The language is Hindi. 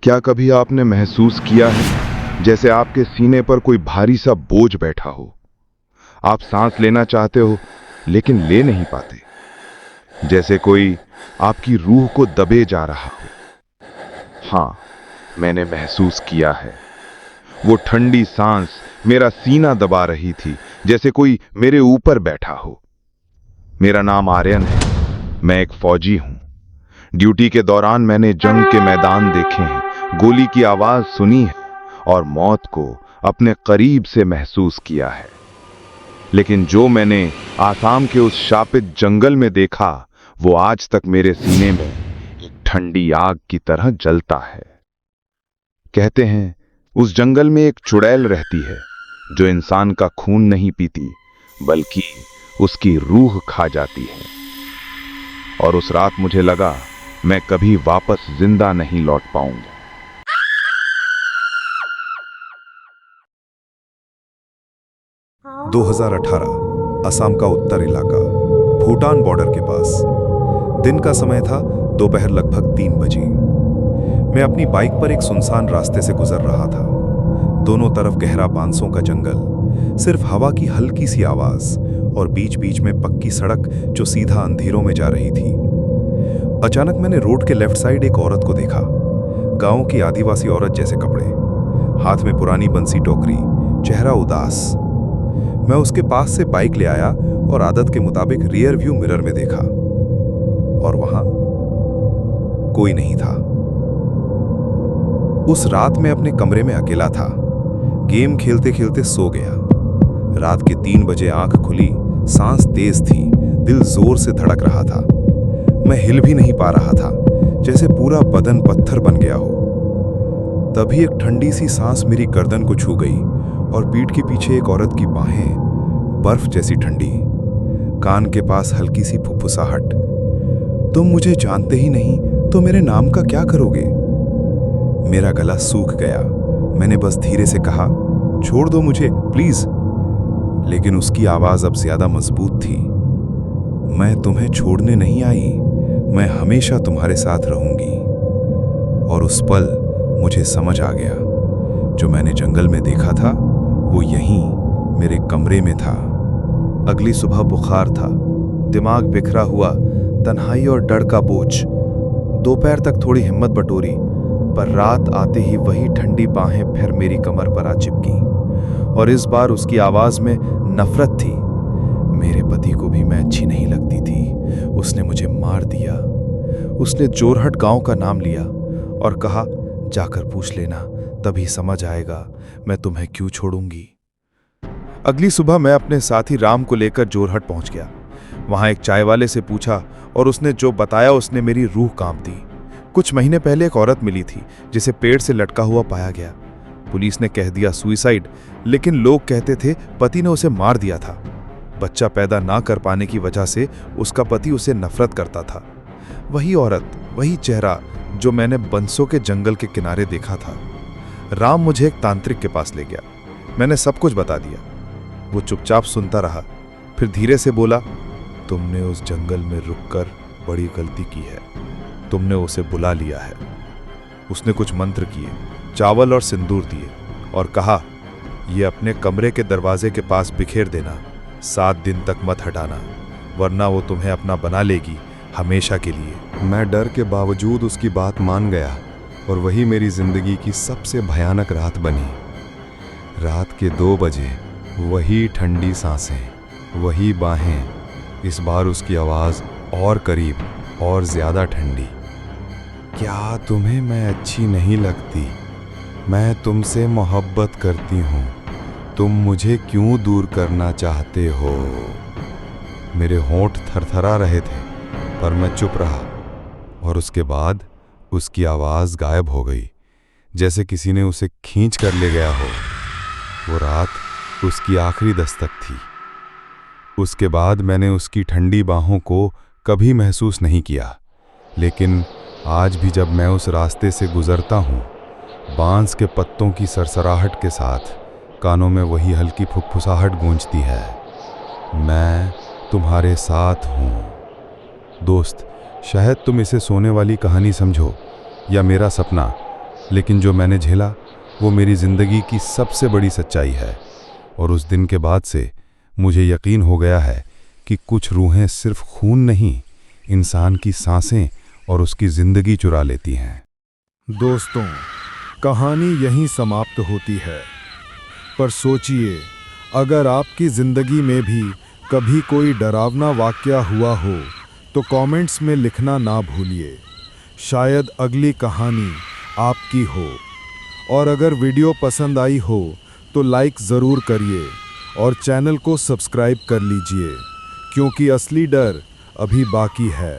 क्या कभी आपने महसूस किया है जैसे आपके सीने पर कोई भारी सा बोझ बैठा हो? आप सांस लेना चाहते हो लेकिन ले नहीं पाते, जैसे कोई आपकी रूह को दबे जा रहा हो। हाँ, मैंने महसूस किया है। वो ठंडी सांस मेरा सीना दबा रही थी, जैसे कोई मेरे ऊपर बैठा हो। मेरा नाम आर्यन है। मैं एक फौजी हूं। ड्यूटी के दौरान मैंने जंग के मैदान देखे हैं, गोली की आवाज सुनी है और मौत को अपने करीब से महसूस किया है। लेकिन जो मैंने आसाम के उस शापित जंगल में देखा, वो आज तक मेरे सीने में एक ठंडी आग की तरह जलता है। कहते हैं उस जंगल में एक चुड़ैल रहती है जो इंसान का खून नहीं पीती, बल्कि उसकी रूह खा जाती है। और उस रात मुझे लगा मैं कभी वापस जिंदा नहीं लौट पाऊंगा। 2018 असम का उत्तर इलाका, भूटान बॉर्डर के पास। दिन का समय था, दोपहर लगभग 3 बजे। मैं अपनी बाइक पर एक सुनसान रास्ते से गुजर रहा था। दोनों तरफ गहरा बांसों का जंगल, सिर्फ हवा की हल्की सी आवाज और बीच बीच में पक्की सड़क जो सीधा अंधेरों में जा रही थी। अचानक मैंने रोड के लेफ्ट साइड एक औरत को देखा। गांव की आदिवासी औरत जैसे कपड़े, हाथ में पुरानी बंसी टोकरी, चेहरा उदास। मैं उसके पास से बाइक ले आया और आदत के मुताबिक रियर व्यू मिरर में देखा, और वहां कोई नहीं था। उस रात मैं अपने कमरे में अकेला था। गेम खेलते खेलते सो गया। रात के 3 बजे आंख खुली, सांस तेज थी, दिल जोर से धड़क रहा था। मैं हिल भी नहीं पा रहा था, जैसे पूरा बदन पत्थर बन गया हो। तभी एक ठंडी सी सांस मेरी गर्दन को छू गई और पीठ के पीछे एक औरत की बाहें, बर्फ जैसी ठंडी, कान के पास हल्की सी फुफुसाहट। तुम मुझे जानते ही नहीं तो मेरे नाम का क्या करोगे? मेरा गला सूख गया। मैंने बस धीरे से कहा, छोड़ दो मुझे प्लीज। लेकिन उसकी आवाज अब ज्यादा मजबूत थी। मैं तुम्हें छोड़ने नहीं आई, मैं हमेशा तुम्हारे साथ रहूंगी। और उस पल मुझे समझ आ गया, जो मैंने जंगल में देखा था वो यहीं मेरे कमरे में था। अगली सुबह बुखार था, दिमाग बिखरा हुआ, तन्हाई और डर का बोझ। दोपहर तक थोड़ी हिम्मत बटोरी, पर रात आते ही वही ठंडी बाहें फिर मेरी कमर पर आ चिपकी। और इस बार उसकी आवाज में नफरत थी। मेरे पति को भी मैं अच्छी नहीं लगती थी। उसने मुझे मार दिया। उसने जोरहट गांव का नाम लिया और कहा, जाकर पूछ लेना, तभी समझ आएगा मैं तुम्हें क्यों छोड़ूंगी। अगली सुबह मैं अपने साथी राम को लेकर जोरहट पहुंच गया। वहां एक चाय वाले से पूछा और उसने जो बताया उसने मेरी रूह कांप दी। कुछ महीने पहले एक औरत मिली थी जिसे पेड़ से लटका हुआ पाया गया। पुलिस ने कह दिया सुसाइड, लेकिन लोग कहते थे पति ने उसे मार दिया था। बच्चा पैदा ना कर पाने की वजह से उसका पति उसे नफरत करता था। वही औरत, वही चेहरा जो मैंने बंसों के जंगल के किनारे देखा था। राम मुझे एक तांत्रिक के पास ले गया। मैंने सब कुछ बता दिया। वो चुपचाप सुनता रहा, फिर धीरे से बोला, तुमने उस जंगल में रुककर बड़ी गलती की है। तुमने उसे बुला लिया है। उसने कुछ मंत्र किए, चावल और सिंदूर दिए और कहा, ये अपने कमरे के दरवाजे के पास बिखेर देना। 7 दिन तक मत हटाना, वरना वो तुम्हें अपना बना लेगी, हमेशा के लिए। मैं डर के बावजूद उसकी बात मान गया और वही मेरी जिंदगी की सबसे भयानक रात बनी। रात के 2 बजे वही ठंडी सांसें, वही बाहें, इस बार उसकी आवाज और करीब और ज्यादा ठंडी। क्या तुम्हें मैं अच्छी नहीं लगती? मैं तुमसे मोहब्बत करती हूँ। तुम मुझे क्यों दूर करना चाहते हो? मेरे होंठ थरथरा रहे थे, पर मैं चुप रहा। और उसके बाद उसकी आवाज गायब हो गई, जैसे किसी ने उसे खींच कर ले गया हो। वो रात उसकी आखिरी दस्तक थी। उसके बाद मैंने उसकी ठंडी बाहों को कभी महसूस नहीं किया। लेकिन आज भी जब मैं उस रास्ते से गुजरता हूँ, बांस के पत्तों की सरसराहट के साथ कानों में वही हल्की फुफुसाहट गूंजती है, मैं तुम्हारे साथ हूँ। दोस्त, शायद तुम इसे सोने वाली कहानी समझो या मेरा सपना, लेकिन जो मैंने झेला वो मेरी ज़िंदगी की सबसे बड़ी सच्चाई है। और उस दिन के बाद से मुझे यकीन हो गया है कि कुछ रूहें सिर्फ खून नहीं, इंसान की सांसें और उसकी ज़िंदगी चुरा लेती हैं। दोस्तों, कहानी यहीं समाप्त होती है, पर सोचिए, अगर आपकी ज़िंदगी में भी कभी कोई डरावना वाक़या हुआ हो तो कमेंट्स में लिखना ना भूलिए। शायद अगली कहानी आपकी हो। और अगर वीडियो पसंद आई हो तो लाइक ज़रूर करिए और चैनल को सब्सक्राइब कर लीजिए, क्योंकि असली डर अभी बाकी है।